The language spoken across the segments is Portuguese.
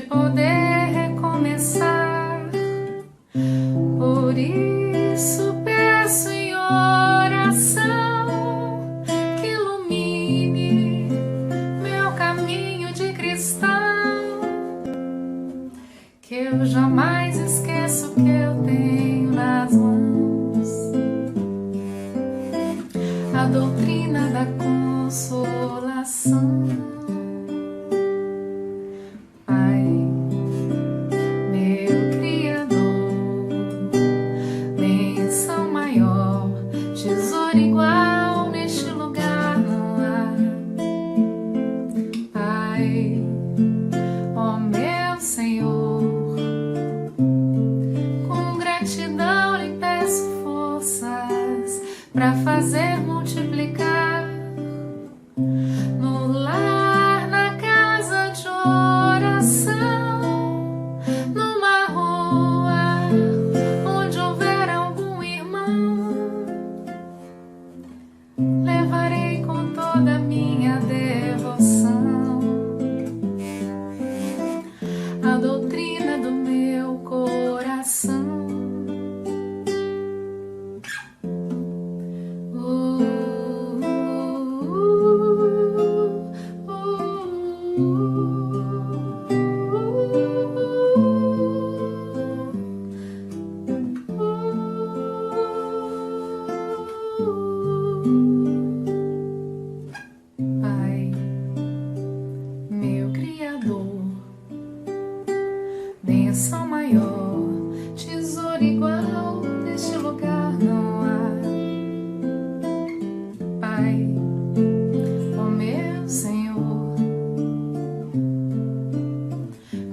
poder recomeçar. Por isso peço em oração que ilumine meu caminho de cristal, que eu jamais esqueço que eu tenho nas mãos a doutrina da consolação. Pai, meu Criador, bênção maior, tesouro igual neste lugar não há. Pai, ó meu Senhor, com gratidão lhe peço forças para fazer multiplicar no lar, na casa de oração, numa rua onde houver algum irmão. Levarei com toda a minha devoção a doutrina do meu coração. Pai, meu Criador, bênção maior, tesouro igual neste lugar não há. Pai, ó meu Senhor,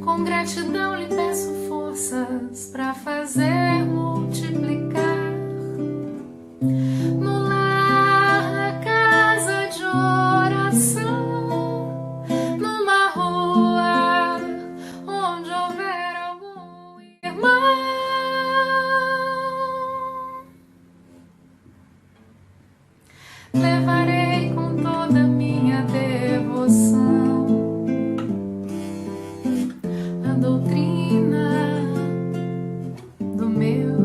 com gratidão lhe peço forças para fazer multiplicar no lar, na casa de oração, numa rua onde houver algum irmão. Levarei com toda a minha devoção a doutrina do meu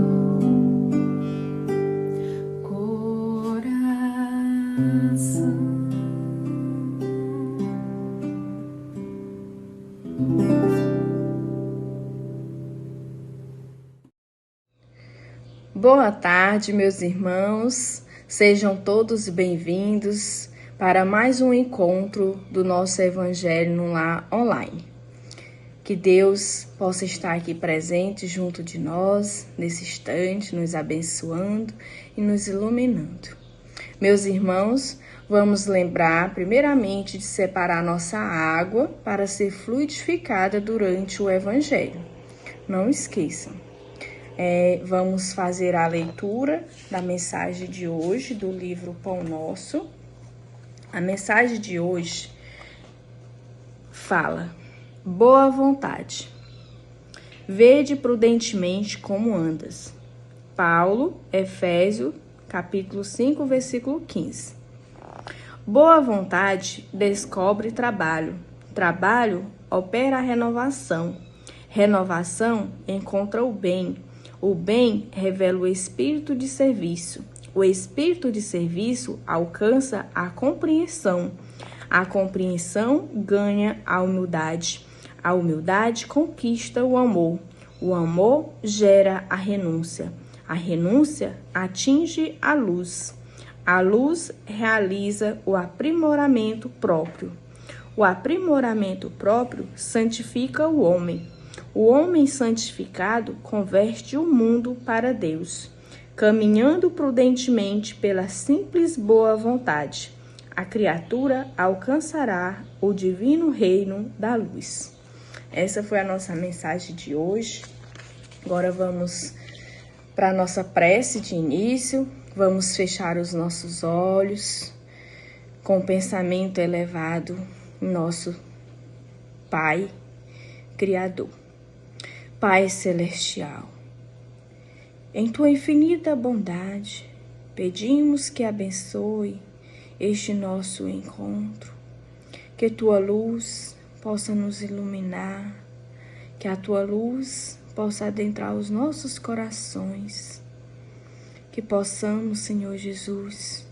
coração. Boa tarde, meus irmãos. Sejam todos bem-vindos para mais um encontro do nosso Evangelho no Lar Online. Que Deus possa estar aqui presente junto de nós, nesse instante, nos abençoando e nos iluminando. Meus irmãos, vamos lembrar primeiramente de separar nossa água para ser fluidificada durante o Evangelho. Não esqueçam. Vamos fazer a leitura da mensagem de hoje do livro Pão Nosso. A mensagem de hoje fala: boa vontade. Vede prudentemente como andas. Paulo, Efésios, capítulo 5, versículo 15. Boa vontade descobre trabalho. Trabalho opera a renovação. Renovação encontra o bem. O bem revela o espírito de serviço. O espírito de serviço alcança a compreensão. A compreensão ganha a humildade. A humildade conquista o amor. O amor gera a renúncia. A renúncia atinge a luz. A luz realiza o aprimoramento próprio. O aprimoramento próprio santifica o homem. O homem santificado converte o mundo para Deus, caminhando prudentemente pela simples boa vontade. A criatura alcançará o divino reino da luz. Essa foi a nossa mensagem de hoje. Agora vamos para a nossa prece de início. Vamos fechar os nossos olhos com o pensamento elevado em nosso Pai Criador. Pai Celestial, em Tua infinita bondade, pedimos que abençoe este nosso encontro, que Tua luz possa nos iluminar, que a tua luz possa adentrar os nossos corações, que possamos, Senhor Jesus,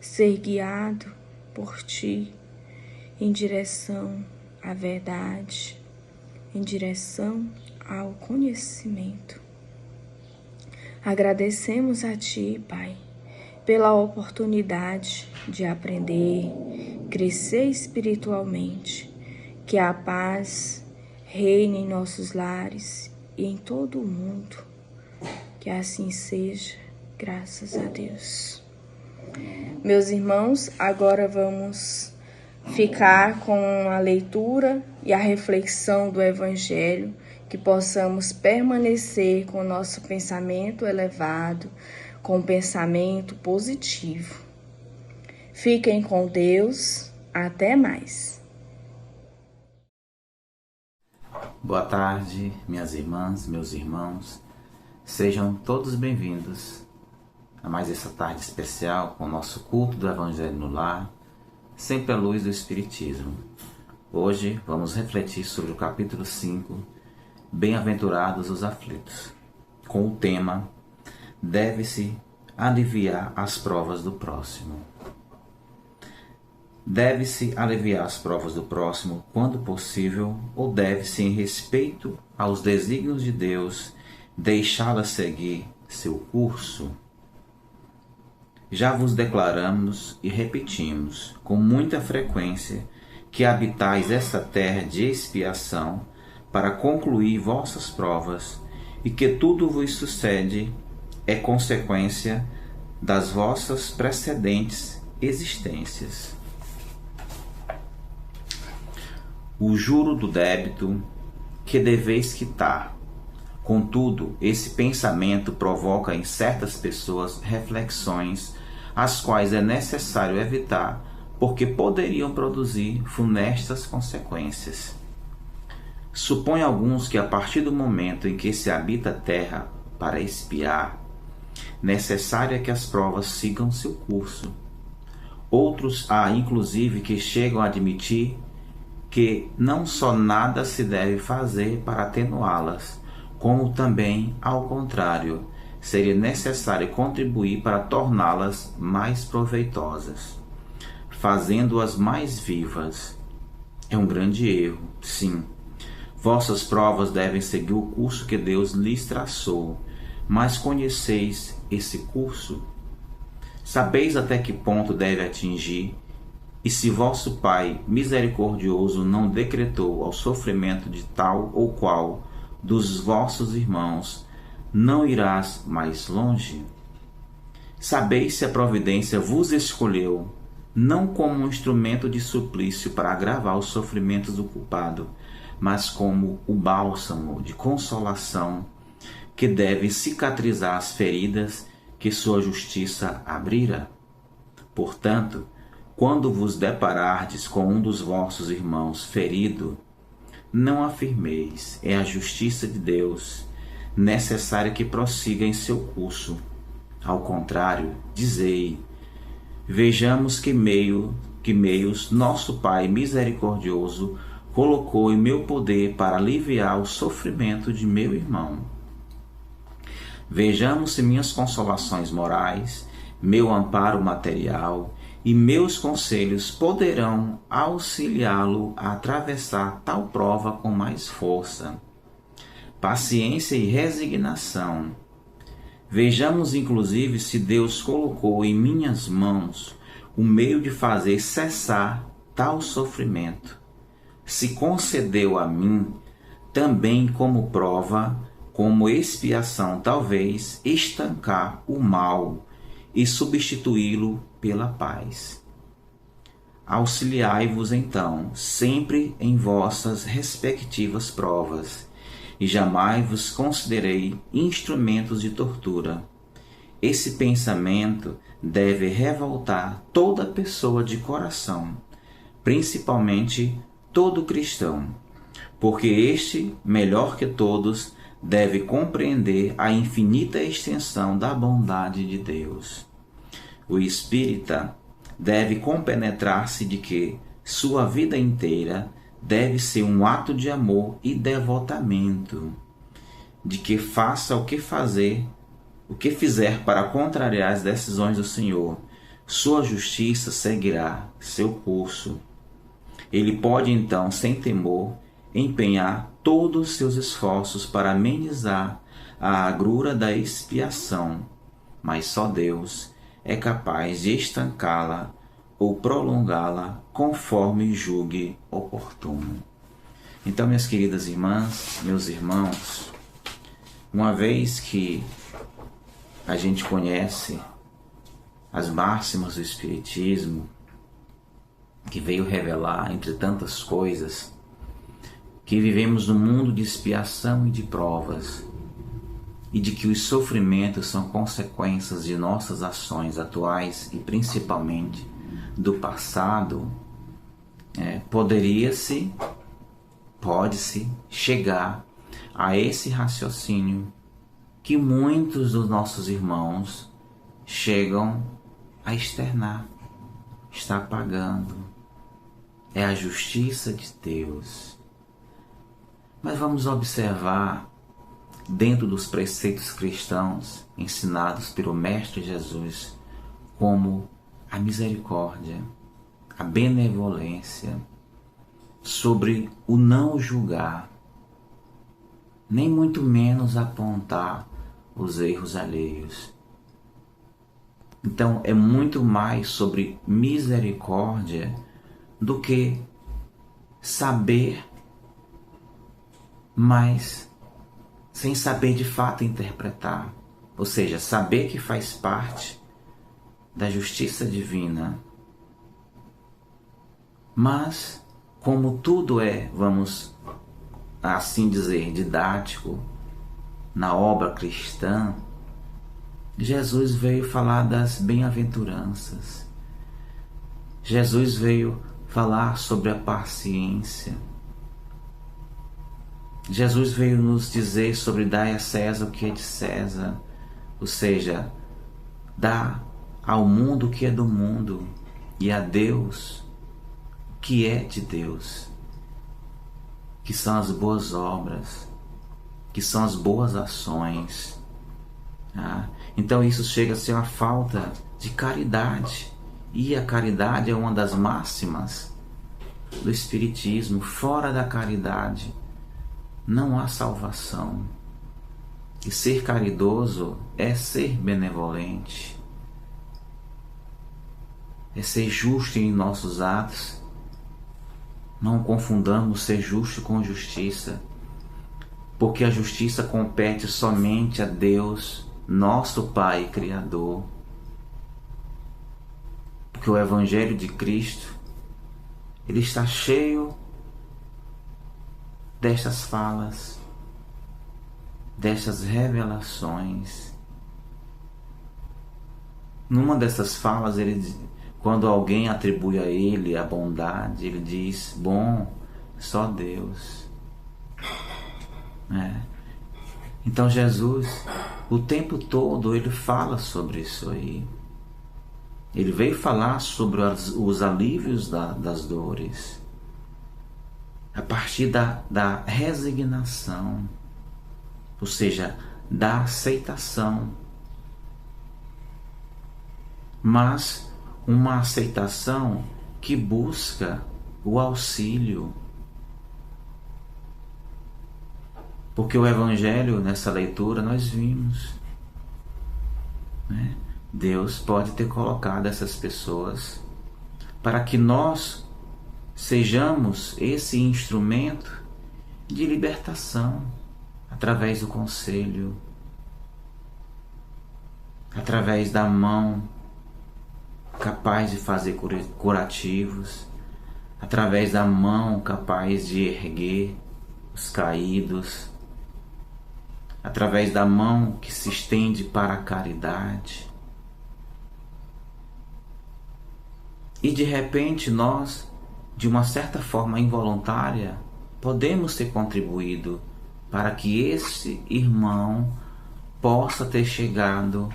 ser guiado por Ti em direção à verdade, em direção ao conhecimento. Agradecemos a Ti, Pai, pela oportunidade de aprender, crescer espiritualmente, que a paz reine em nossos lares e em todo o mundo. Que assim seja, graças a Deus. Meus irmãos, agora vamos ficar com a leitura e a reflexão do Evangelho, que possamos permanecer com o nosso pensamento elevado, com um pensamento positivo. Fiquem com Deus. Até mais. Boa tarde, minhas irmãs, meus irmãos. Sejam todos bem-vindos a mais essa tarde especial com o nosso culto do Evangelho no Lar, sempre à luz do Espiritismo. Hoje vamos refletir sobre o capítulo 5, Bem-aventurados os aflitos, com o tema Deve-se aliviar as provas do próximo. Deve-se aliviar as provas do próximo quando possível, ou deve-se, em respeito aos desígnios de Deus, deixá-las seguir seu curso? Já vos declaramos e repetimos com muita frequência que habitais esta terra de expiação para concluir vossas provas, e que tudo vos sucede é consequência das vossas precedentes existências. O juro do débito que deveis quitar. Contudo, esse pensamento provoca em certas pessoas reflexões, as quais é necessário evitar, porque poderiam produzir funestas consequências. Supõe alguns que a partir do momento em que se habita a terra para expiar, necessário é que as provas sigam seu curso. Outros há, inclusive, que chegam a admitir que não só nada se deve fazer para atenuá-las, como também, ao contrário, seria necessário contribuir para torná-las mais proveitosas, fazendo-as mais vivas. É um grande erro, sim. Vossas provas devem seguir o curso que Deus lhes traçou, mas conheceis esse curso? Sabeis até que ponto deve atingir? E se vosso Pai misericordioso não decretou ao sofrimento de tal ou qual dos vossos irmãos, não irás mais longe? Sabeis se a providência vos escolheu, não como um instrumento de suplício para agravar os sofrimentos do culpado, mas como o bálsamo de consolação que deve cicatrizar as feridas que sua justiça abrira? Portanto, quando vos deparardes com um dos vossos irmãos ferido, não afirmeis, é a justiça de Deus, necessária que prossiga em seu curso. Ao contrário, dizei, vejamos que meios nosso Pai misericordioso colocou em meu poder para aliviar o sofrimento de meu irmão. Vejamos se minhas consolações morais, meu amparo material e meus conselhos poderão auxiliá-lo a atravessar tal prova com mais força, paciência e resignação. Vejamos, inclusive, se Deus colocou em minhas mãos o meio de fazer cessar tal sofrimento. Se concedeu a mim, também como prova, como expiação, talvez estancar o mal e substituí-lo pela paz. Auxiliai-vos, então, sempre em vossas respectivas provas, e jamais vos considerei instrumentos de tortura. Esse pensamento deve revoltar toda pessoa de coração, principalmente todo cristão, porque este, melhor que todos, deve compreender a infinita extensão da bondade de Deus. O espírita deve compenetrar-se de que sua vida inteira deve ser um ato de amor e devotamento, de que faça o que fizer para contrariar as decisões do Senhor. Sua justiça seguirá seu curso. Ele pode então, sem temor, empenhar todos os seus esforços para amenizar a agrura da expiação, mas só Deus é capaz de estancá-la ou prolongá-la conforme julgue oportuno. Então, minhas queridas irmãs, meus irmãos, uma vez que a gente conhece as máximas do Espiritismo, que veio revelar, entre tantas coisas, que vivemos num mundo de expiação e de provas, e de que os sofrimentos são consequências de nossas ações atuais e principalmente do passado, pode-se chegar a esse raciocínio que muitos dos nossos irmãos chegam a externar. Está pagando. É a justiça de Deus. Mas vamos observar, dentro dos preceitos cristãos ensinados pelo Mestre Jesus, como a misericórdia, a benevolência, sobre o não julgar, nem muito menos apontar os erros alheios. Então é muito mais sobre misericórdia do que saber, mas sem saber de fato interpretar. Ou seja, saber que faz parte da justiça divina. Mas, como tudo é, vamos assim dizer, didático na obra cristã, Jesus veio falar das bem-aventuranças. Jesus veio falar sobre a paciência. Jesus veio nos dizer sobre dar a César o que é de César, ou seja, dar ao mundo o que é do mundo e a Deus o que é de Deus, que são as boas obras, que são as boas ações. Então isso chega a ser uma falta de caridade, e a caridade é uma das máximas do Espiritismo. Fora da caridade não há salvação. E ser caridoso é ser benevolente, é ser justo em nossos atos. Não confundamos ser justo com justiça, porque a justiça compete somente a Deus, nosso Pai Criador. Porque o Evangelho de Cristo, ele está cheio destas falas, destas revelações. Numa dessas falas, quando alguém atribui a ele a bondade, ele diz: bom, só Deus. Então Jesus, o tempo todo, ele fala sobre isso aí. Ele veio falar sobre os alívios das dores, a partir da resignação, ou seja, da aceitação. Mas uma aceitação que busca o auxílio. Porque o Evangelho, nessa leitura, nós vimos, Deus pode ter colocado essas pessoas para que nós sejamos esse instrumento de libertação, através do conselho, através da mão capaz de fazer curativos, através da mão capaz de erguer os caídos, através da mão que se estende para a caridade. E de repente nós, de uma certa forma involuntária, podemos ter contribuído para que esse irmão possa ter chegado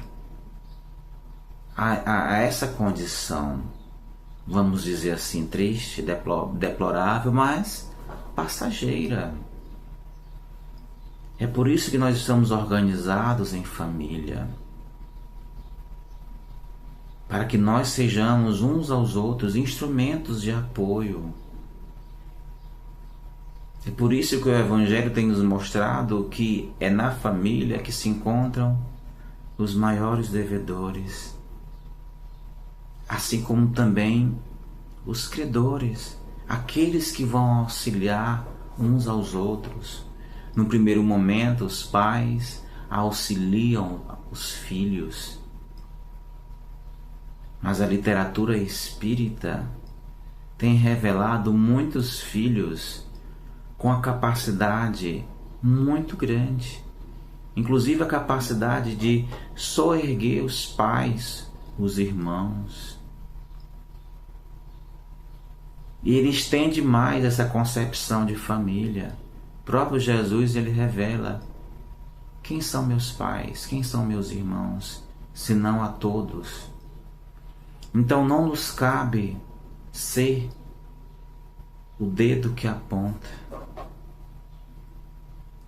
a essa condição, vamos dizer assim, triste, deplorável, mas passageira. É por isso que nós estamos organizados em família, para que nós sejamos uns aos outros instrumentos de apoio. É por isso que o Evangelho tem nos mostrado que é na família que se encontram os maiores devedores, assim como também os credores, aqueles que vão auxiliar uns aos outros. No primeiro momento, os pais auxiliam os filhos, mas a literatura espírita tem revelado muitos filhos com a capacidade muito grande, inclusive a capacidade de soerguer os pais, os irmãos. E ele estende mais essa concepção de família. O próprio Jesus, ele revela: quem são meus pais, quem são meus irmãos, senão a todos. Então não nos cabe ser o dedo que aponta,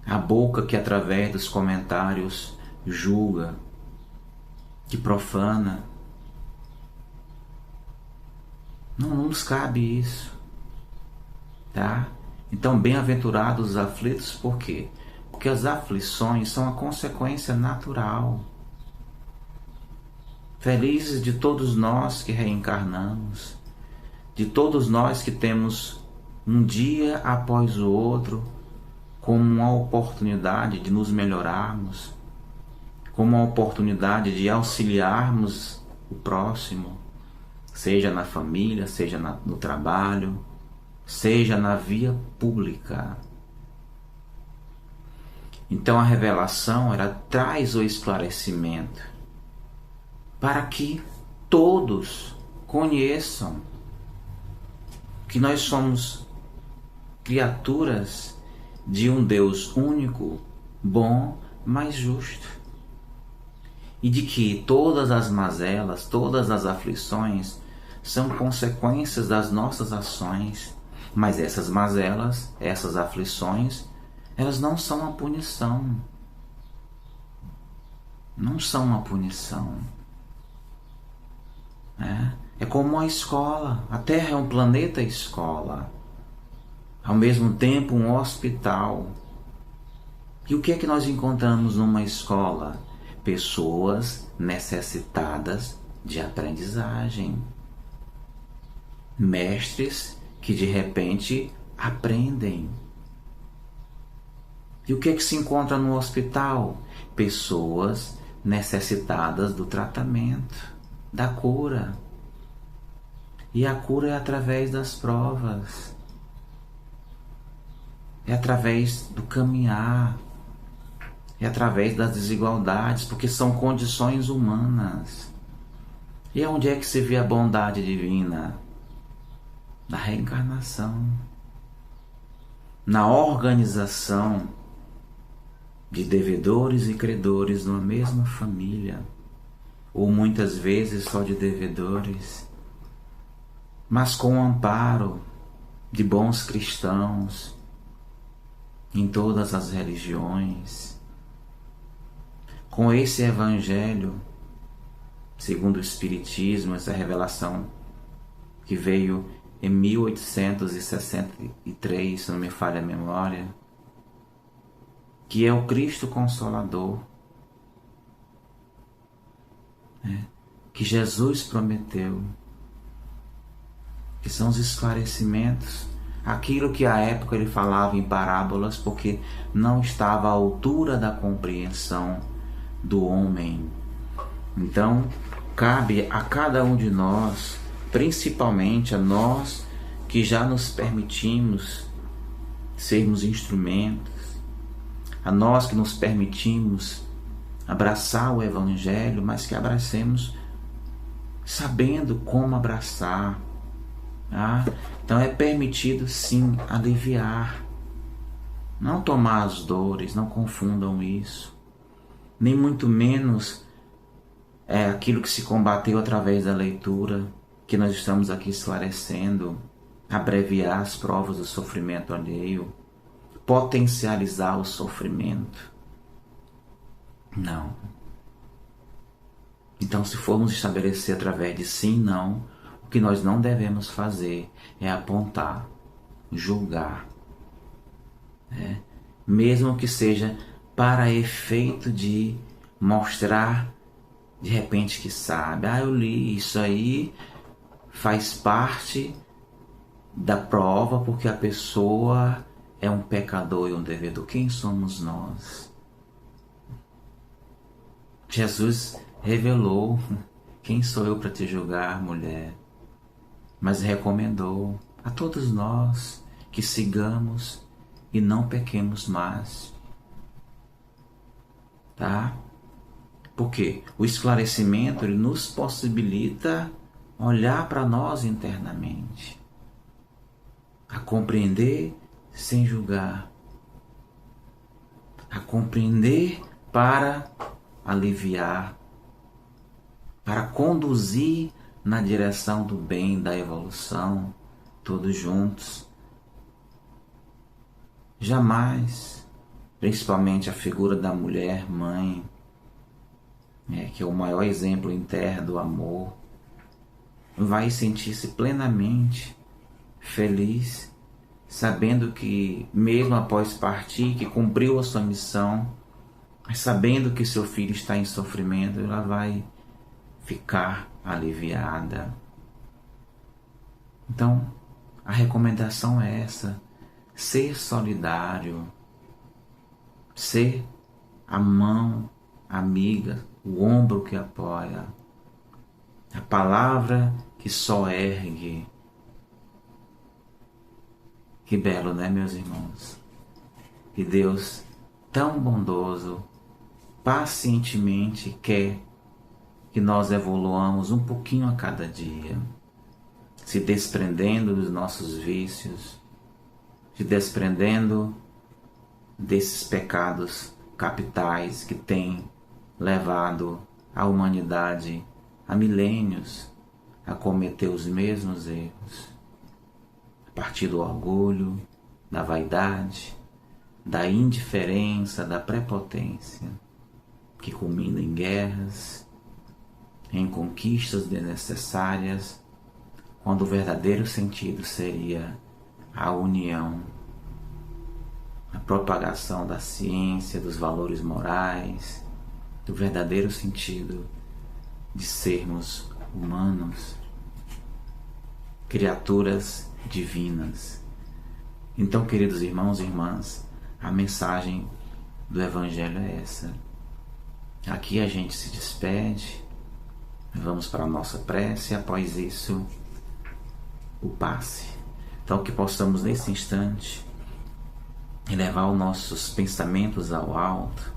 a boca que através dos comentários julga, que profana. Não nos cabe isso, tá? Então, bem-aventurados os aflitos, por quê? Porque as aflições são a consequência natural. Felizes de todos nós que reencarnamos, de todos nós que temos um dia após o outro como uma oportunidade de nos melhorarmos, como uma oportunidade de auxiliarmos o próximo, seja na família, seja no trabalho, seja na via pública. Então a revelação, ela traz o esclarecimento para que todos conheçam que nós somos criaturas de um Deus único, bom, mas justo. E de que todas as mazelas, todas as aflições são consequências das nossas ações. Mas essas mazelas, essas aflições, elas não são uma punição. Não são uma punição. É como uma escola. A Terra é um planeta escola. Ao mesmo tempo um hospital. E o que é que nós encontramos numa escola? Pessoas necessitadas de aprendizagem. Mestres que de repente aprendem. E o que é que se encontra no hospital? Pessoas necessitadas do tratamento, da cura. E a cura é através das provas. É através do caminhar. É através das desigualdades, porque são condições humanas. E onde é que se vê a bondade divina? Na reencarnação. Na organização de devedores e credores numa mesma família. Ou muitas vezes só de devedores. Mas com o amparo de bons cristãos em todas as religiões. Com esse Evangelho, segundo o Espiritismo, essa revelação que veio em 1863, se não me falha a memória, que é o Cristo Consolador, que Jesus prometeu, que são os esclarecimentos, aquilo que à época ele falava em parábolas, porque não estava à altura da compreensão do homem. Então, cabe a cada um de nós, principalmente a nós que já nos permitimos sermos instrumentos, a nós que nos permitimos abraçar o Evangelho, mas que abracemos sabendo como abraçar. Então é permitido sim aliviar, não tomar as dores, não confundam isso, nem muito menos aquilo que se combateu através da leitura, que nós estamos aqui esclarecendo, abreviar as provas do sofrimento alheio, potencializar o sofrimento. Não. Então, se formos estabelecer através de sim e não, o que nós não devemos fazer é apontar, julgar, né? Mesmo que seja para efeito de mostrar de repente que sabe. Eu li isso aí, faz parte da prova porque a pessoa é um pecador e um devedor. Quem somos nós? Jesus revelou: quem sou eu para te julgar, mulher? Mas recomendou a todos nós que sigamos e não pequemos mais. Tá? Porque o esclarecimento ele nos possibilita olhar para nós internamente, a compreender sem julgar, a compreender para aliviar, para conduzir na direção do bem, da evolução, todos juntos. Jamais, principalmente a figura da mulher mãe, que é o maior exemplo em terra do amor, vai sentir-se plenamente feliz, sabendo que mesmo após partir, que cumpriu a sua missão, sabendo que seu filho está em sofrimento, ela vai ficar aliviada. Então, a recomendação é essa: ser solidário, ser a mão amiga, o ombro que apoia, a palavra que só ergue. Que belo, né, meus irmãos? Que Deus, tão bondoso, pacientemente quer que nós evoluamos um pouquinho a cada dia, se desprendendo dos nossos vícios, se desprendendo desses pecados capitais que têm levado a humanidade há milênios a cometer os mesmos erros, a partir do orgulho, da vaidade, da indiferença, da prepotência, que culmina em guerras, em conquistas desnecessárias, quando o verdadeiro sentido seria a união, a propagação da ciência, dos valores morais, do verdadeiro sentido de sermos humanos, criaturas divinas. Então, queridos irmãos e irmãs, a mensagem do Evangelho é essa. Aqui a gente se despede, vamos para a nossa prece, após isso, o passe. Então, que possamos nesse instante elevar os nossos pensamentos ao alto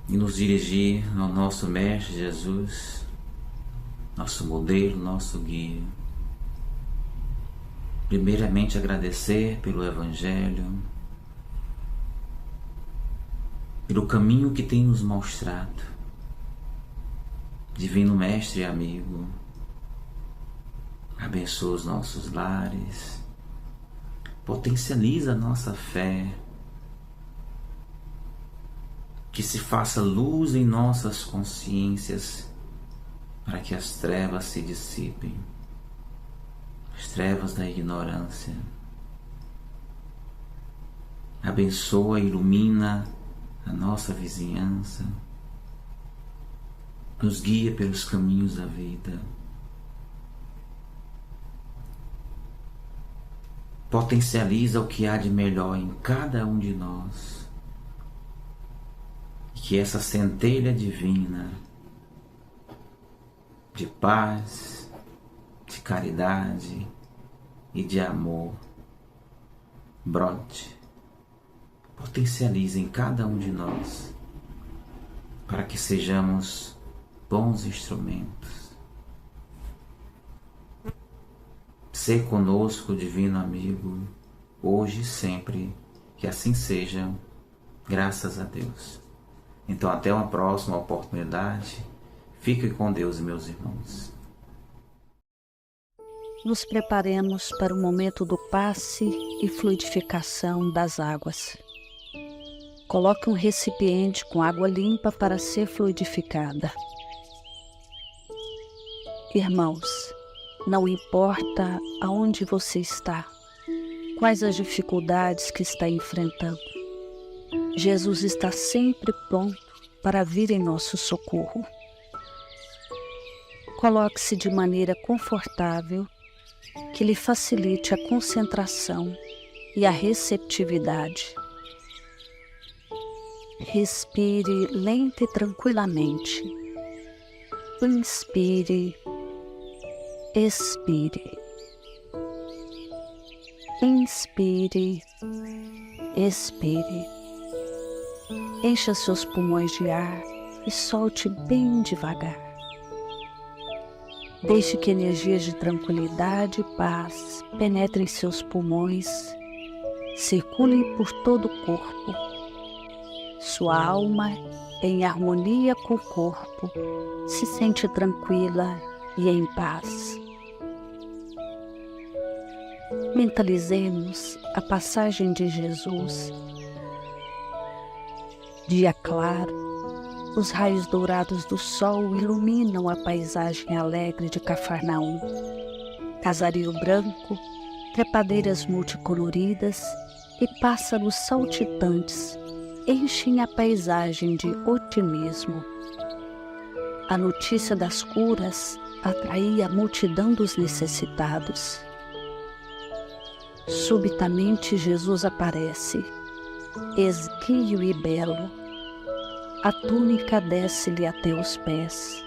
e nos dirigir ao nosso Mestre Jesus, nosso modelo, nosso guia. Primeiramente, agradecer pelo Evangelho, pelo caminho que tem nos mostrado. Divino Mestre e amigo, abençoa os nossos lares, potencializa a nossa fé, que se faça luz em nossas consciências para que as trevas se dissipem, as trevas da ignorância. Abençoa e ilumina a nossa vizinhança, nos guia pelos caminhos da vida. Potencializa o que há de melhor em cada um de nós. E que essa centelha divina de paz, de caridade e de amor brote, potencialize em cada um de nós, para que sejamos bons instrumentos. Ser conosco, divino amigo, hoje e sempre, que assim seja, graças a Deus. Então, até uma próxima oportunidade. Fique com Deus, meus irmãos. nos preparemos para o momento do passe e fluidificação das águas. Coloque um recipiente com água limpa para ser fluidificada. Irmãos, não importa aonde você está, quais as dificuldades que está enfrentando, Jesus está sempre pronto para vir em nosso socorro. Coloque-se de maneira confortável, que lhe facilite a concentração e a receptividade. Respire lenta e tranquilamente. Inspire, expire. Inspire, expire. Encha seus pulmões de ar e solte bem devagar. Deixe que energias de tranquilidade e paz penetrem seus pulmões, circulem por todo o corpo. Sua alma, em harmonia com o corpo, se sente tranquila e em paz. Mentalizemos a passagem de Jesus. Dia claro, os raios dourados do sol iluminam a paisagem alegre de Cafarnaum. Casario branco, trepadeiras multicoloridas e pássaros saltitantes enchem a paisagem de otimismo. A notícia das curas atraía a multidão dos necessitados. Subitamente Jesus aparece, esguio e belo. A túnica desce-lhe até os pés.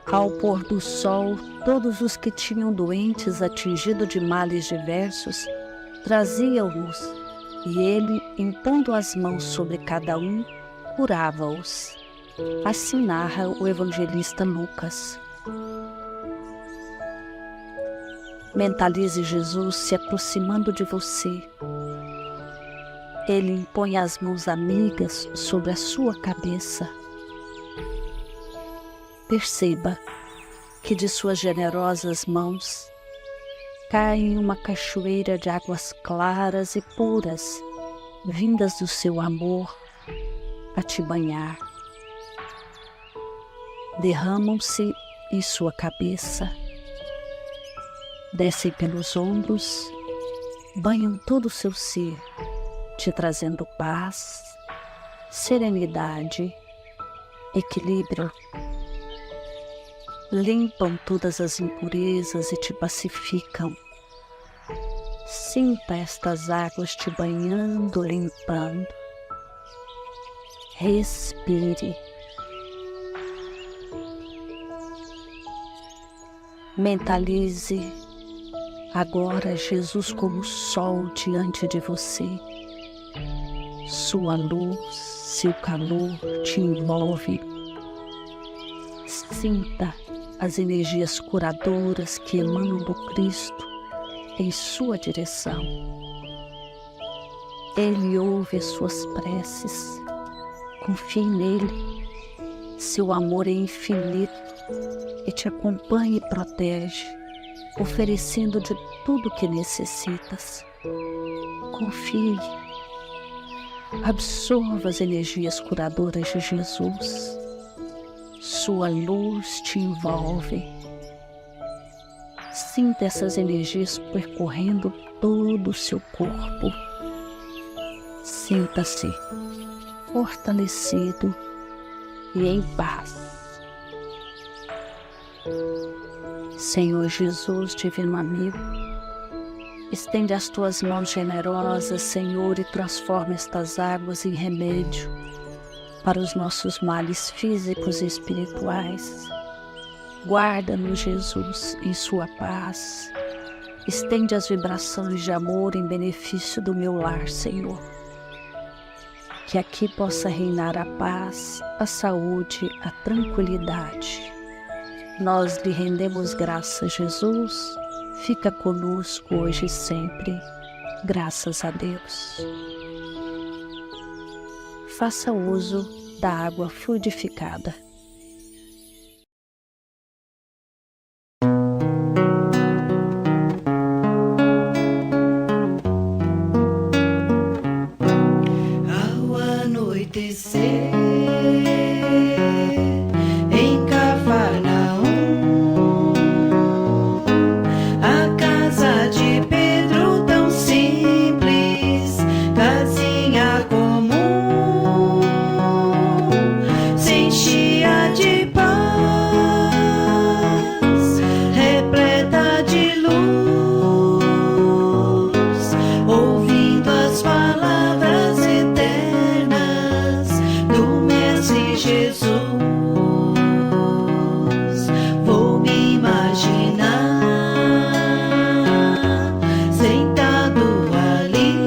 Ao pôr do sol, todos os que tinham doentes atingidos de males diversos traziam-nos, e ele, impondo as mãos sobre cada um, curava-os. Assim narra o evangelista Lucas. Mentalize Jesus se aproximando de você. Ele impõe as mãos amigas sobre a sua cabeça. Perceba que de suas generosas mãos cai uma cachoeira de águas claras e puras, vindas do seu amor a te banhar. Derramam-se em sua cabeça, descem pelos ombros, banham todo o seu ser, te trazendo paz, serenidade, equilíbrio. Limpam todas as impurezas e te pacificam. Sinta estas águas te banhando, limpando. Respire. Mentalize agora Jesus como sol diante de você. Sua luz, seu calor te envolve. Sinta as energias curadoras que emanam do Cristo em sua direção. Ele ouve as suas preces. Confie nele. Seu amor é infinito e te acompanha e protege, oferecendo de tudo que necessitas. Confie. Absorva as energias curadoras de Jesus. Sua luz te envolve. Sinta essas energias percorrendo todo o seu corpo. Sinta-se fortalecido e em paz. Senhor Jesus, divino amigo, estende as tuas mãos generosas, Senhor, e transforma estas águas em remédio para os nossos males físicos e espirituais. Guarda-nos, Jesus, em sua paz. Estende as vibrações de amor em benefício do meu lar, Senhor. Que aqui possa reinar a paz, a saúde, a tranquilidade. Nós lhe rendemos graças, Jesus. Fica conosco hoje e sempre. Graças a Deus. Faça uso da água fluidificada. Ao anoitecer, em Cafarnaum, a casa de Pedro tão simples, casinha comum, se enchia de paz, repleta de luz, ouvindo as palavras eternas do Mestre Jesus. Vou me imaginar sentado ali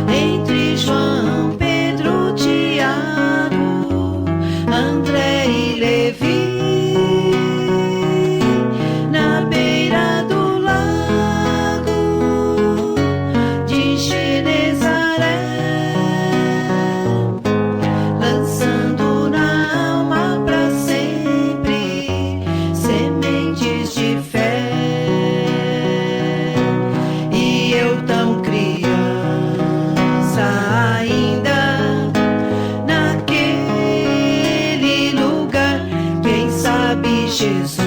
entre João, Pedro, Tiago, André e Levi, na beira do lago de Genezaré, lançando na alma pra sempre sementes de fé. E eu tão criança ainda, naquele lugar, quem sabe Jesus